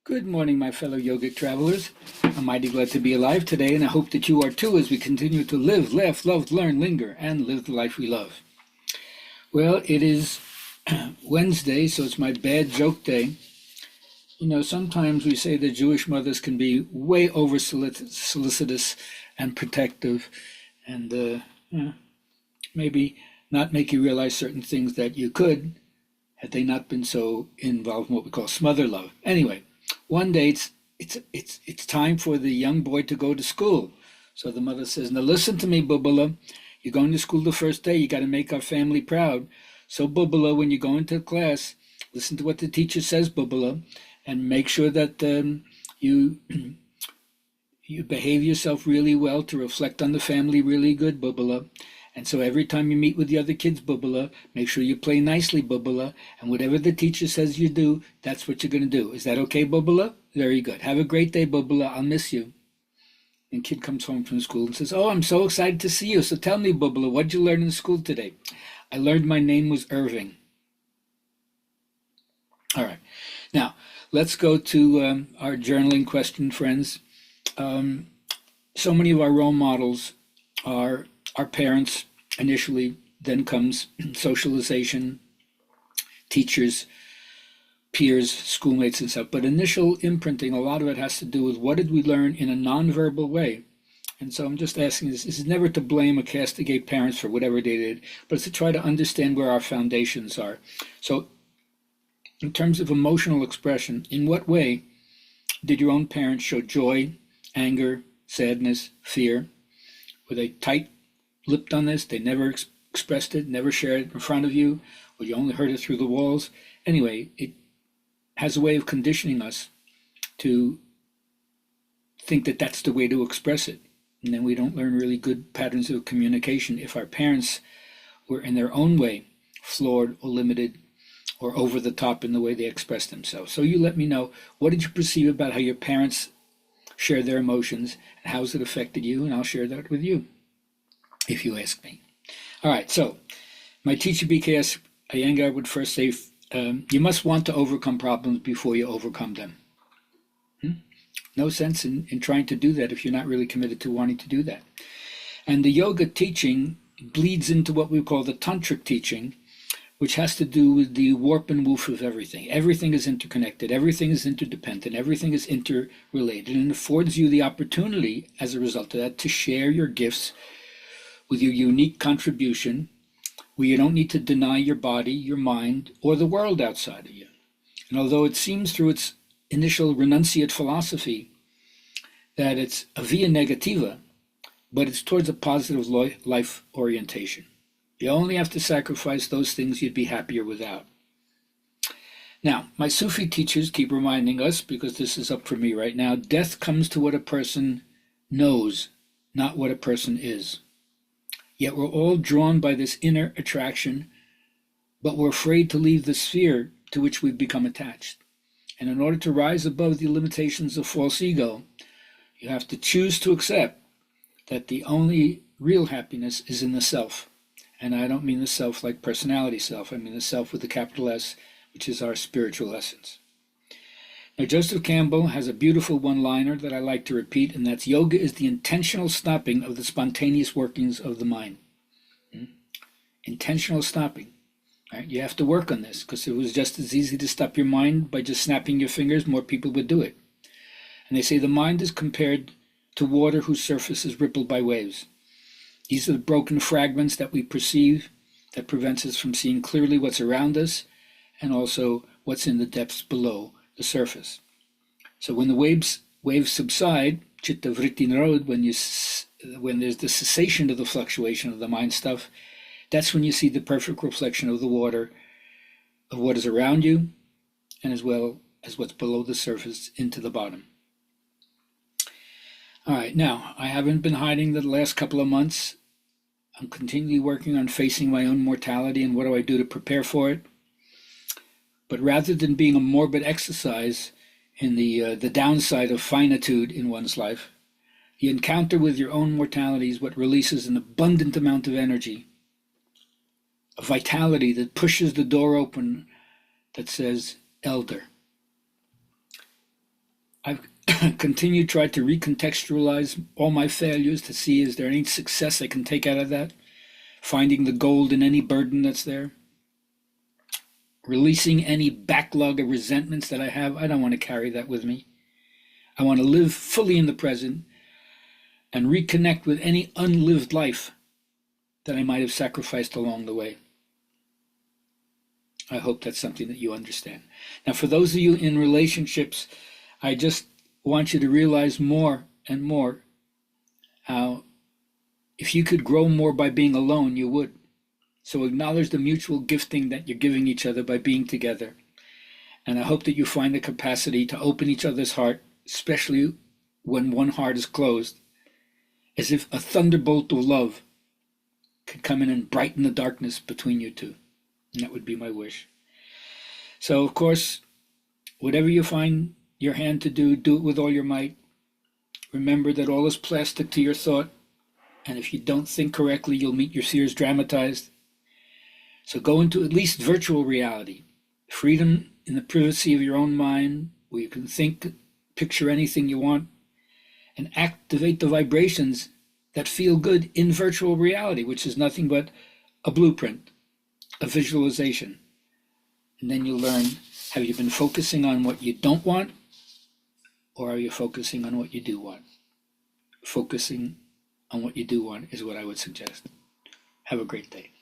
Good morning, my fellow yogic travelers. I'm mighty glad to be alive today, and I hope that you are too as we continue to live, laugh, love, learn, linger, and live the life we love. Well, it is Wednesday, so it's my bad joke day. You know, sometimes we say that Jewish mothers can be way over solicitous and protective, and maybe not make you realize certain things that you could had they not been so involved in what we call smother love. Anyway, one day it's time for the young boy to go to school. So the mother says, "Now listen to me, Bubala. You're going to school the first day. You got to make our family proud. So Bubala, when you go into class, listen to what the teacher says, Bubala, and make sure that you you behave yourself really well to reflect on the family really good, Bubala. And so every time you meet with the other kids, Bubala, make sure you play nicely, Bubala. And whatever the teacher says you do, that's what you're going to do. Is that okay, Bubala? Very good. Have a great day, Bubala. I'll miss you." And kid comes home from school and says, "Oh, I'm so excited to see you. So tell me, Bubala, what did you learn in school today?" "I learned my name was Irving." All right. Now, let's go to our journaling question, friends. So many of our role models are our parents initially, then comes socialization, teachers, peers, schoolmates, and stuff. But initial imprinting, a lot of it has to do with what did we learn in a nonverbal way. And so I'm just asking this is never to blame or castigate parents for whatever they did, but it's to try to understand where our foundations are. So in terms of emotional expression, in what way did your own parents show joy, anger, sadness, fear? Were they tight-lipped on this? They never expressed it, never shared it in front of you, or you only heard it through the walls? Anyway, it has a way of conditioning us to think that that's the way to express it. And then we don't learn really good patterns of communication if our parents were in their own way flawed or limited or over the top in the way they express themselves. So you let me know, what did you perceive about how your parents share their emotions, and how's it affected you? And I'll share that with you if you ask me. All right, so my teacher BKS Iyengar would first say, you must want to overcome problems before you overcome them. No sense in trying to do that if you're not really committed to wanting to do that. And the yoga teaching bleeds into what we call the tantric teaching, which has to do with the warp and woof of everything. Everything is interconnected, everything is interdependent, everything is interrelated, and affords you the opportunity, as a result of that, to share your gifts with your unique contribution, where you don't need to deny your body, your mind, or the world outside of you. And although it seems through its initial renunciate philosophy that it's a via negativa, but it's towards a positive life orientation. You only have to sacrifice those things you'd be happier without. Now, my Sufi teachers keep reminding us, because this is up for me right now, death comes to what a person knows, not what a person is. Yet we're all drawn by this inner attraction, but we're afraid to leave the sphere to which we've become attached. And in order to rise above the limitations of false ego, you have to choose to accept that the only real happiness is in the self. And I don't mean the self like personality self. I mean the self with the capital S, which is our spiritual essence. Now, Joseph Campbell has a beautiful one-liner that I like to repeat, and that's yoga is the intentional stopping of the spontaneous workings of the mind. Intentional stopping. Right? You have to work on this, because if it was just as easy to stop your mind by just snapping your fingers, more people would do it. And they say the mind is compared to water whose surface is rippled by waves. These are the broken fragments that we perceive that prevents us from seeing clearly what's around us and also what's in the depths below the surface. So when the waves subside, chitta vritti narod, when there's the cessation of the fluctuation of the mind stuff, that's when you see the perfect reflection of the water, of what is around you, and as well as what's below the surface into the bottom. All right, now, I haven't been hiding the last couple of months. I'm continually working on facing my own mortality and what do I do to prepare for it. But rather than being a morbid exercise in the downside of finitude in one's life, the encounter with your own mortality is what releases an abundant amount of energy, a vitality that pushes the door open that says, elder. I've continued tried to recontextualize all my failures to see is there any success I can take out of that, finding the gold in any burden that's there, releasing any backlog of resentments that I have. I don't want to carry that with me. I want to live fully in the present and reconnect with any unlived life that I might have sacrificed along the way. I hope that's something that you understand. Now, for those of you in relationships, I just want you to realize more and more how if you could grow more by being alone, you would. So acknowledge the mutual gifting that you're giving each other by being together. And I hope that you find the capacity to open each other's heart, especially when one heart is closed, as if a thunderbolt of love could come in and brighten the darkness between you two. And that would be my wish. So, of course, whatever you find your hand to do, do it with all your might. Remember that all is plastic to your thought, and if you don't think correctly, you'll meet your fears dramatized. So go into at least virtual reality, freedom in the privacy of your own mind, where you can think, picture anything you want, and activate the vibrations that feel good in virtual reality, which is nothing but a blueprint, a visualization. And then you learn, have you been focusing on what you don't want, or are you focusing on what you do want? Focusing on what you do want is what I would suggest. Have a great day.